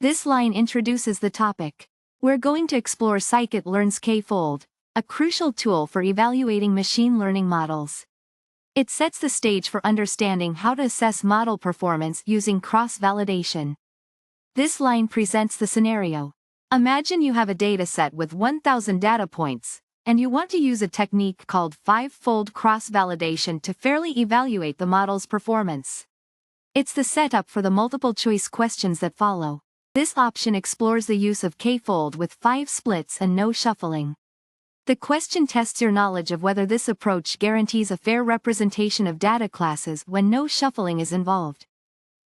This line introduces the topic. We're going to explore scikit-learn's K-fold, a crucial tool for evaluating machine learning models. It sets the stage for understanding how to assess model performance using cross-validation. This line presents the scenario. Imagine you have a dataset with 1,000 data points, and you want to use a technique called five-fold cross-validation to fairly evaluate the model's performance. It's the setup for the multiple-choice questions that follow. This option explores the use of K-fold with 5 splits and no shuffling. The question tests your knowledge of whether this approach guarantees a fair representation of data classes when no shuffling is involved.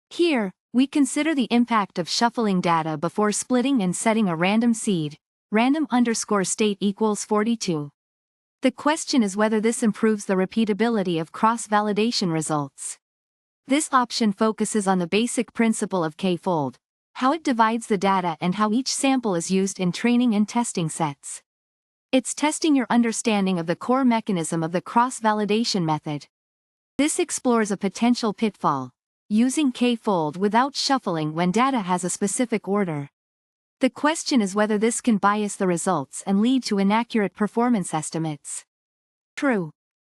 Here, we consider the impact of shuffling data before splitting and setting a random seed, random_state equals 42. The question is whether this improves the repeatability of cross-validation results. This option focuses on the basic principle of K-fold, how it divides the data and how each sample is used in training and testing sets. It's testing your understanding of the core mechanism of the cross-validation method. This explores a potential pitfall, using K-fold without shuffling when data has a specific order. The question is whether this can bias the results and lead to inaccurate performance estimates. True.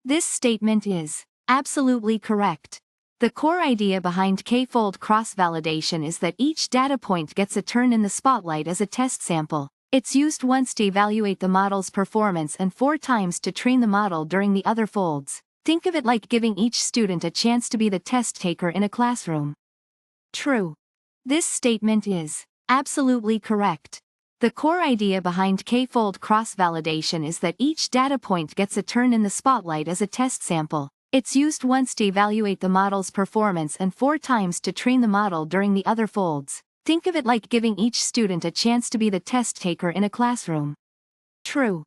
This statement is absolutely correct. The core idea behind K-fold cross-validation is that each data point gets a turn in the spotlight as a test sample. It's used once to evaluate the model's performance and 4 times to train the model during the other folds. Think of it like giving each student a chance to be the test taker in a classroom. True. This statement is absolutely correct. The core idea behind K-fold cross-validation is that each data point gets a turn in the spotlight as a test sample. It's used once to evaluate the model's performance and 4 times to train the model during the other folds. Think of it like giving each student a chance to be the test taker in a classroom. True.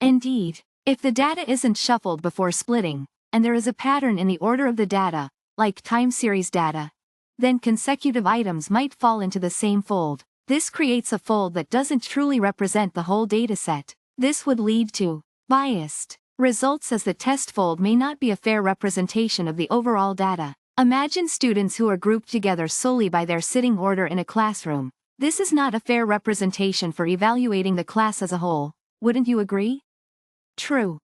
Indeed, if the data isn't shuffled before splitting, and there is a pattern in the order of the data, like time series data, then consecutive items might fall into the same fold. This creates a fold that doesn't truly represent the whole dataset. This would lead to biased results as the test fold may not be a fair representation of the overall data. Imagine students who are grouped together solely by their sitting order in a classroom. This is not a fair representation for evaluating the class as a whole, wouldn't you agree? True.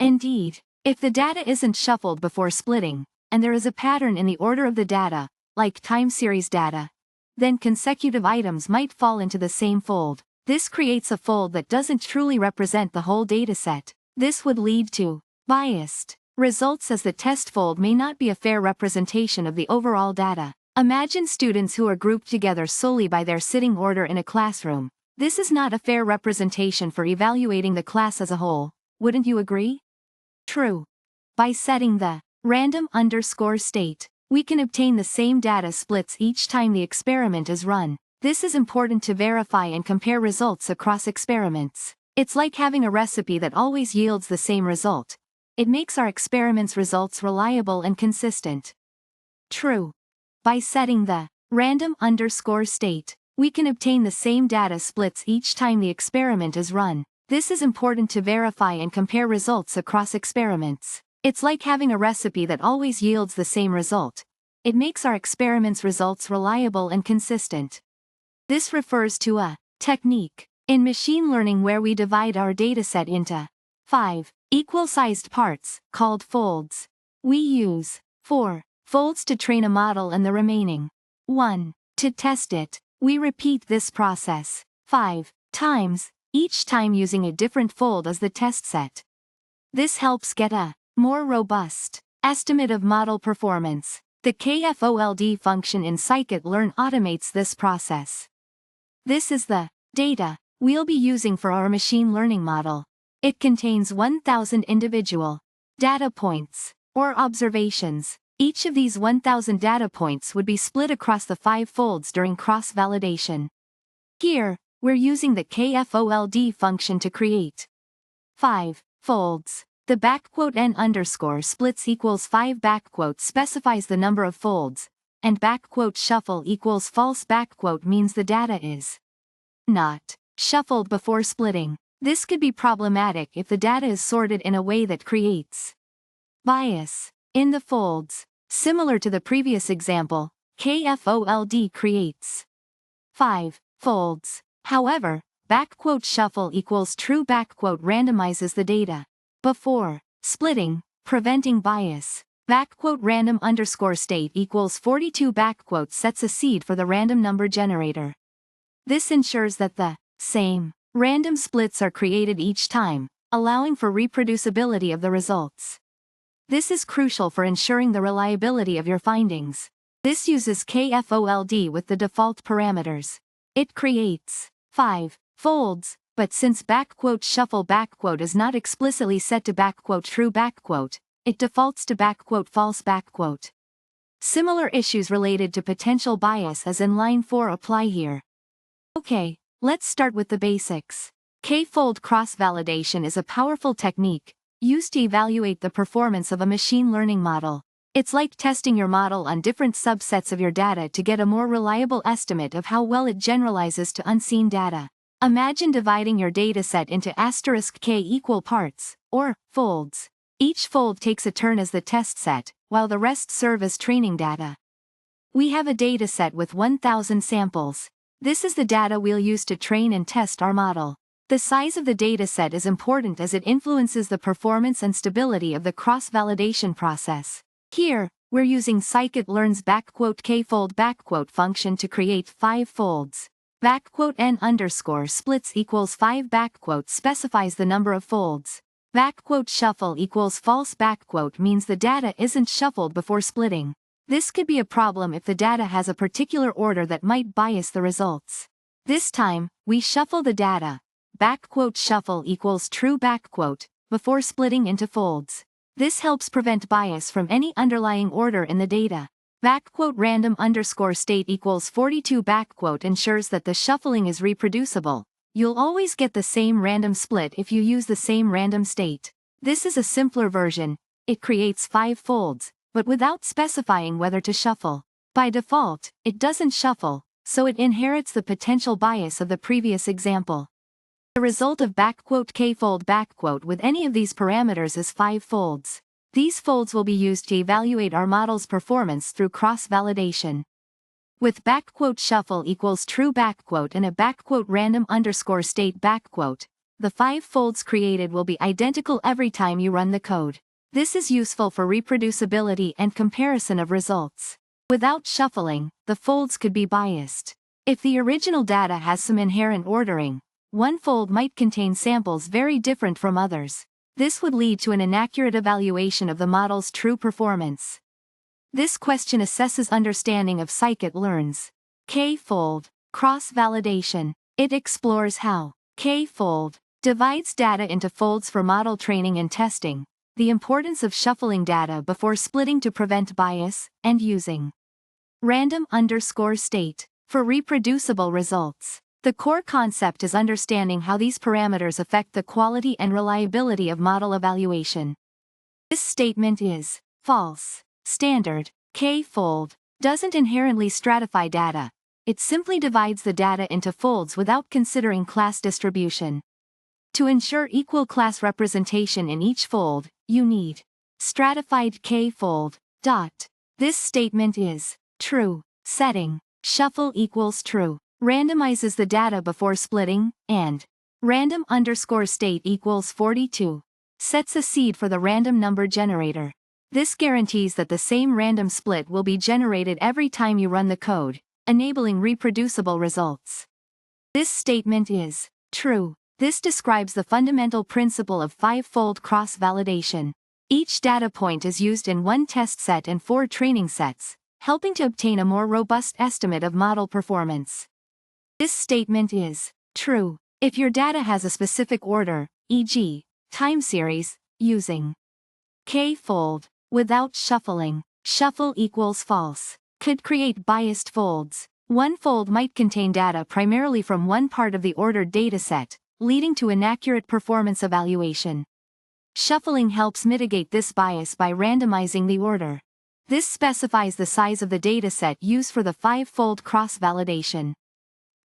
Indeed, if the data isn't shuffled before splitting, and there is a pattern in the order of the data, like time series data, then consecutive items might fall into the same fold. This creates a fold that doesn't truly represent the whole dataset. This would lead to biased results as the test fold may not be a fair representation of the overall data. Imagine students who are grouped together solely by their sitting order in a classroom. This is not a fair representation for evaluating the class as a whole, wouldn't you agree? True. By setting the random_state, we can obtain the same data splits each time the experiment is run. This is important to verify and compare results across experiments. It's like having a recipe that always yields the same result. It makes our experiment's results reliable and consistent. True. By setting the random_state, we can obtain the same data splits each time the experiment is run. This is important to verify and compare results across experiments. It's like having a recipe that always yields the same result. It makes our experiment's results reliable and consistent. This refers to a technique in machine learning where we divide our dataset into 5 equal-sized parts, called folds. We use 4 folds to train a model and the remaining 1 to test it. We repeat this process 5 times, each time using a different fold as the test set. This helps get a more robust estimate of model performance. The KFOLD function in scikit-learn automates this process. This is the data we'll be using for our machine learning model. It contains 1,000 individual data points, or observations. Each of these 1,000 data points would be split across the 5 folds during cross-validation. Here, we're using the KFOLD function to create 5 folds. The _n_ splits equals 5 specifies the number of folds, and _shuffle equals false means the data is not shuffled before splitting. This could be problematic if the data is sorted in a way that creates bias in the folds. Similar to the previous example, KFOLD creates 5 folds. However, shuffle equals true randomizes the data before splitting, preventing bias. Random underscore state equals 42 sets a seed for the random number generator. This ensures that the same random splits are created each time, allowing for reproducibility of the results. This is crucial for ensuring the reliability of your findings. This uses kfold with the default parameters. It creates 5 folds, but since shuffle is not explicitly set to true it defaults to false. Similar issues related to potential bias as in line 4 apply here. Okay, let's start with the basics. K-fold cross-validation is a powerful technique used to evaluate the performance of a machine learning model. It's like testing your model on different subsets of your data to get a more reliable estimate of how well it generalizes to unseen data. Imagine dividing your dataset into *k equal parts, or folds. Each fold takes a turn as the test set, while the rest serve as training data. We have a dataset with 1,000 samples. This is the data we'll use to train and test our model. The size of the dataset is important as it influences the performance and stability of the cross-validation process. Here, we're using scikit-learn's kfold function to create 5 folds. N underscore splits equals 5 specifies the number of folds. Shuffle equals false means the data isn't shuffled before splitting. This could be a problem if the data has a particular order that might bias the results. This time, we shuffle the data. Shuffle equals true before splitting into folds. This helps prevent bias from any underlying order in the data. Random underscore state equals 42 ensures that the shuffling is reproducible. You'll always get the same random split if you use the same random state. This is a simpler version. It creates 5 folds, but without specifying whether to shuffle. By default, it doesn't shuffle, so it inherits the potential bias of the previous example. The result of kfold with any of these parameters is 5 folds. These folds will be used to evaluate our model's performance through cross-validation. With shuffle equals true and a random underscore state the 5 folds created will be identical every time you run the code. This is useful for reproducibility and comparison of results. Without shuffling, the folds could be biased. If the original data has some inherent ordering, one fold might contain samples very different from others. This would lead to an inaccurate evaluation of the model's true performance. This question assesses understanding of scikit-learn's K-fold cross-validation. It explores how K-fold divides data into folds for model training and testing, the importance of shuffling data before splitting to prevent bias, and using random underscore state for reproducible results. The core concept is understanding how these parameters affect the quality and reliability of model evaluation. This statement is false. Standard K-fold doesn't inherently stratify data. It simply divides the data into folds without considering class distribution. To ensure equal class representation in each fold, you need stratified K-fold. This statement is true. Setting shuffle equals true randomizes the data before splitting, and random underscore state equals 42 sets a seed for the random number generator. This guarantees that the same random split will be generated every time you run the code, enabling reproducible results. This statement is true. This describes the fundamental principle of 5-fold cross-validation. Each data point is used in one test set and 4 training sets, helping to obtain a more robust estimate of model performance. This statement is true if your data has a specific order, e.g., time series, using K-fold. Without shuffling, shuffle equals false. Could create biased folds. One fold might contain data primarily from one part of the ordered dataset, leading to inaccurate performance evaluation. Shuffling helps mitigate this bias by randomizing the order. This specifies the size of the dataset used for the 5-fold cross-validation.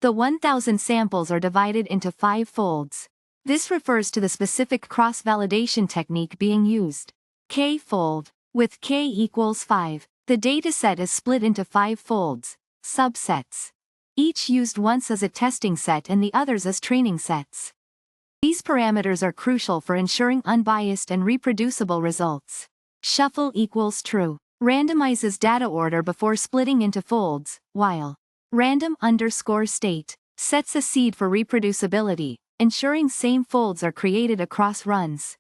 The 1,000 samples are divided into 5 folds. This refers to the specific cross-validation technique being used. K-fold. With K equals 5, the dataset is split into 5 folds, subsets. each used once as a testing set and the others as training sets. These parameters are crucial for ensuring unbiased and reproducible results. Shuffle equals true. Randomizes data order before splitting into folds, while random_state sets a seed for reproducibility, ensuring same folds are created across runs.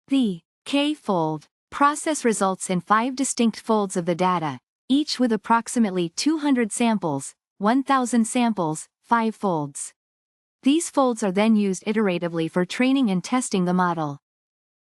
The k-fold process results in 5 distinct folds of the data, each with approximately 200 samples, 1,000 samples, 5 folds. These folds are then used iteratively for training and testing the model.